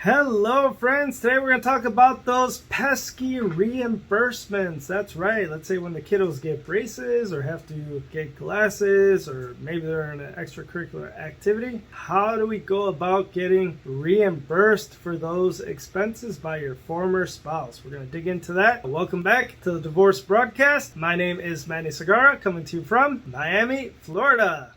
Hello friends, today we're going to talk about those pesky reimbursements. That's right, let's say when the kiddos get braces or have to get glasses or maybe they're in an extracurricular activity. How do we go about getting reimbursed for those expenses by your former spouse? We're going to dig into that. Welcome back to the Divorce Broadcast. My name is Manny Segarra, coming to you from Miami, Florida.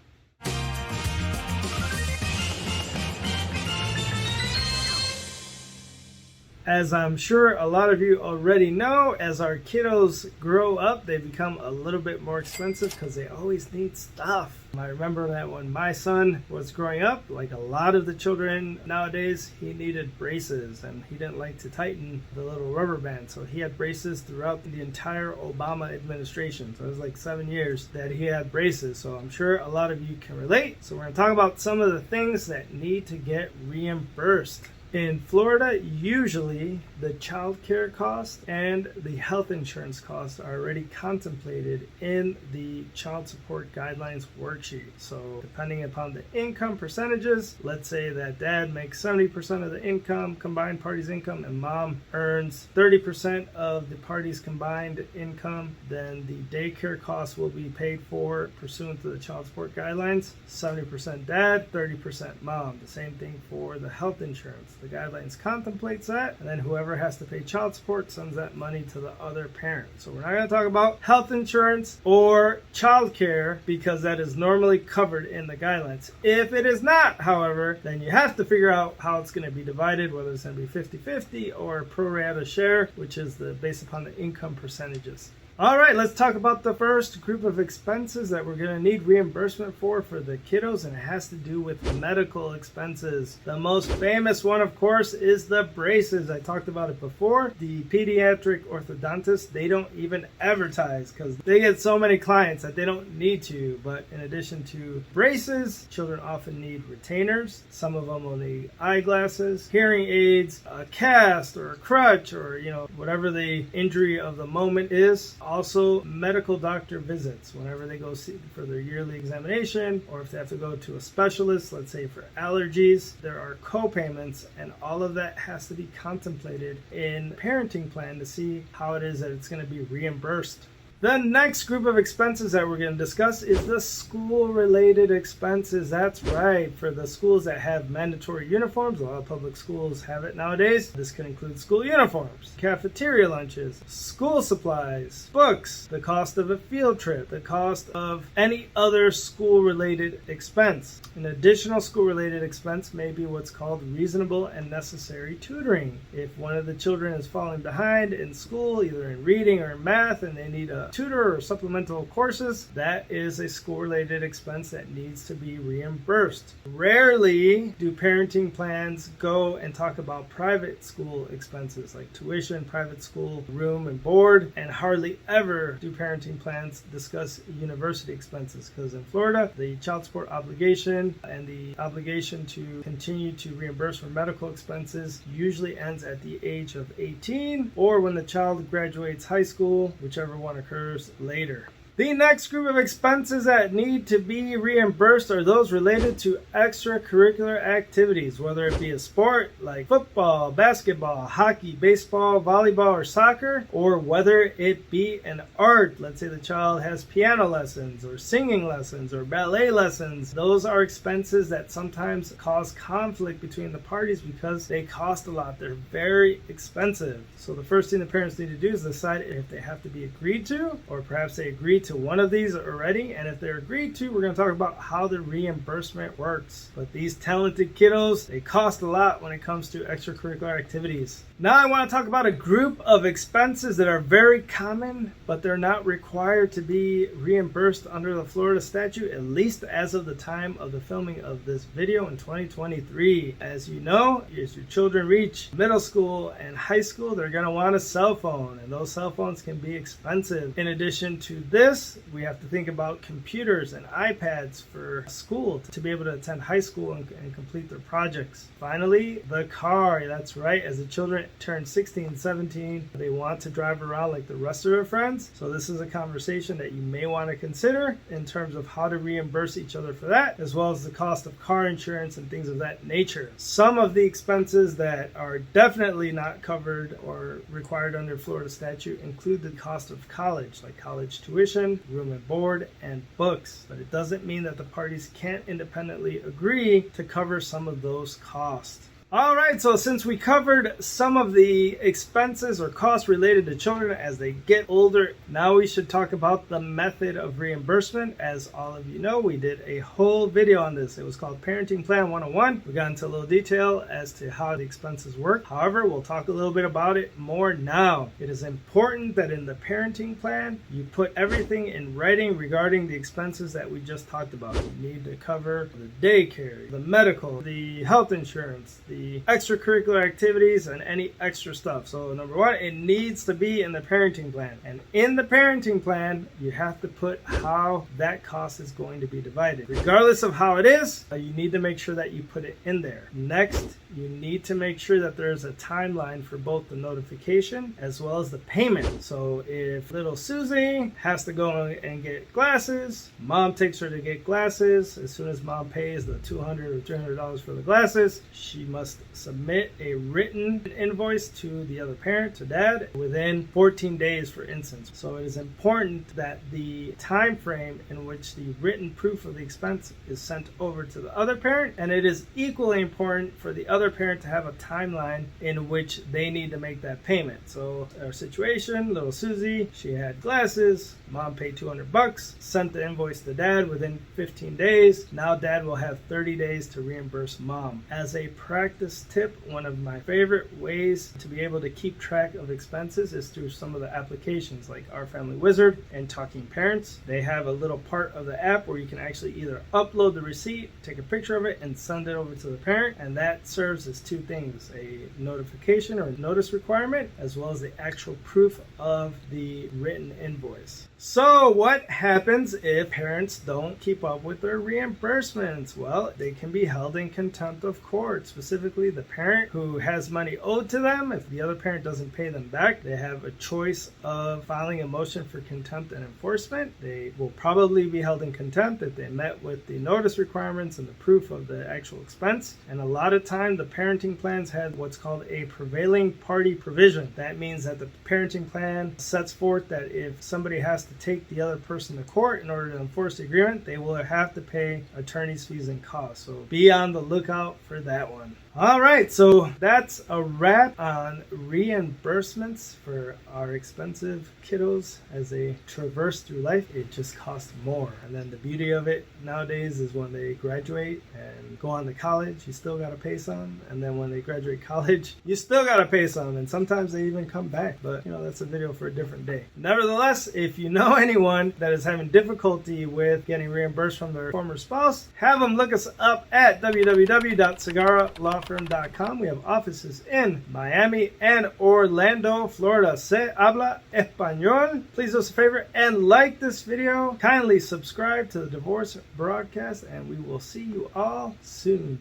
As I'm sure a lot of you already know, as our kiddos grow up, they become a little bit more expensive because they always need stuff. I remember that when my son was growing up, like a lot of the children nowadays, he needed braces and he didn't like to tighten the little rubber band. So he had braces throughout the entire Obama administration. So it was like 7 years that he had braces. So I'm sure a lot of you can relate. So we're going to talk about some of the things that need to get reimbursed. In Florida, usually the child care cost and the health insurance costs are already contemplated in the child support guidelines worksheet. So depending upon the income percentages, let's say that dad makes 70% of the income, combined parties' income, and mom earns 30% of the parties' combined income, then the daycare costs will be paid for pursuant to the child support guidelines. 70% dad, 30% mom. The same thing for the health insurance. The guidelines contemplates that, and then whoever has to pay child support sends that money to the other parent. So we're not going to talk about health insurance or child care because that is normally covered in the guidelines. If it is not, however, then you have to figure out how it's going to be divided, whether it's going to be 50-50 or pro rata share, which is based upon the income percentages. All right, let's talk about the first group of expenses that we're going to need reimbursement for the kiddos, and it has to do with medical expenses. The most famous one, of course, is the braces. I talked about it before. The pediatric orthodontists, they don't even advertise because they get so many clients that they don't need to. But in addition to braces, children often need retainers. Some of them will need eyeglasses, hearing aids, a cast or a crutch, or whatever the injury of the moment is. Also, medical doctor visits whenever they go see for their yearly examination, or if they have to go to a specialist, let's say for allergies. There are co-payments, and all of that has to be contemplated in the parenting plan to see how it is that it's going to be reimbursed. The next group of expenses that we're going to discuss is the school-related expenses. That's right, for the schools that have mandatory uniforms. A lot of public schools have it nowadays. This can include school uniforms, cafeteria lunches, school supplies, books, the cost of a field trip, the cost of any other school-related expense. An additional school-related expense may be what's called reasonable and necessary tutoring. If one of the children is falling behind in school, either in reading or in math, and they need a tutor or supplemental courses, that is a school-related expense that needs to be reimbursed. Rarely do parenting plans go and talk about private school expenses like tuition, private school, room and board, and hardly ever do parenting plans discuss university expenses because in Florida, the child support obligation and the obligation to continue to reimburse for medical expenses usually ends at the age of 18 or when the child graduates high school, whichever one occurs later. The next group of expenses that need to be reimbursed are those related to extracurricular activities, whether it be a sport like football, basketball, hockey, baseball, volleyball, or soccer, or whether it be an art. Let's say the child has piano lessons or singing lessons or ballet lessons. Those are expenses that sometimes cause conflict between the parties because they cost a lot. They're very expensive. So the first thing the parents need to do is decide if they have to be agreed to, or perhaps they agree to one of these already, and if they're agreed to, we're going to talk about how the reimbursement works. But these talented kiddos, they cost a lot when it comes to extracurricular activities. Now I want to talk about a group of expenses that are very common, but they're not required to be reimbursed under the Florida statute, at least as of the time of the filming of this video in 2023. As you know, as your children reach middle school and high school, they're going to want a cell phone, and those cell phones can be expensive. In addition to this, this, we have to think about computers and iPads for school to be able to attend high school and complete their projects. Finally, the car. That's right. As the children turn 16, 17, they want to drive around like the rest of their friends. So this is a conversation that you may want to consider in terms of how to reimburse each other for that, as well as the cost of car insurance and things of that nature. Some of the expenses that are definitely not covered or required under Florida statute include the cost of college, like college tuition, room and board, and books. But it doesn't mean that the parties can't independently agree to cover some of those costs. All right, so since we covered some of the expenses or costs related to children as they get older, now we should talk about the method of reimbursement. As all of you know, we did a whole video on this. It was called Parenting Plan 101. We got into a little detail as to how the expenses work. However, we'll talk a little bit about it more now. It is important that in the parenting plan, you put everything in writing regarding the expenses that we just talked about. You need to cover the daycare, the medical, the health insurance, the extracurricular activities, and any extra stuff. So number one, it needs to be in the parenting plan. And in the parenting plan, you have to put how that cost is going to be divided. Regardless of how it is, you need to make sure that you put it in there. Next, you need to make sure that there's a timeline for both the notification as well as the payment. So if little Susie has to go and get glasses, mom takes her to get glasses. As soon as mom pays the $200 or $300 for the glasses, she must submit a written invoice to the other parent, to dad, within 14 days, for instance. So it is important that the time frame in which the written proof of the expense is sent over to the other parent, and it is equally important for the other parent to have a timeline in which they need to make that payment. So our situation, little Susie, she had glasses, mom paid $200, sent the invoice to dad within 15 days. Now dad will have 30 days to reimburse mom. As a practice tip, one of my favorite ways to be able to keep track of expenses is through some of the applications like Our Family Wizard and Talking Parents. They have a little part of the app where you can actually either upload the receipt, take a picture of it, and send it over to the parent, and that serves as two things: a notification or notice requirement, as well as the actual proof of the written invoice. So what happens if parents don't keep up with their reimbursements? Well, they can be held in contempt of court. Specifically, the parent who has money owed to them, if the other parent doesn't pay them back, they have a choice of filing a motion for contempt and enforcement. They will probably be held in contempt if they met with the notice requirements and the proof of the actual expense. And a lot of time, the parenting plans have what's called a prevailing party provision. That means that the parenting plan sets forth that if somebody has to take the other person to court in order to enforce the agreement, they will have to pay attorney's fees and costs. So be on the lookout for that one. All right, so that's a wrap on reimbursements for our expensive kiddos as they traverse through life. It just costs more. And then the beauty of it nowadays is when they graduate and go on to college, you still got to pay some. And then when they graduate college, you still got to pay some. And sometimes they even come back. But, that's a video for a different day. Nevertheless, if you know anyone that is having difficulty with getting reimbursed from their former spouse, have them look us up at www.segarralawfirm.com. We have offices in Miami and Orlando, Florida. Se habla español. Please do us a favor and like this video. Kindly subscribe to the Divorce Broadcast, and we will see you all soon.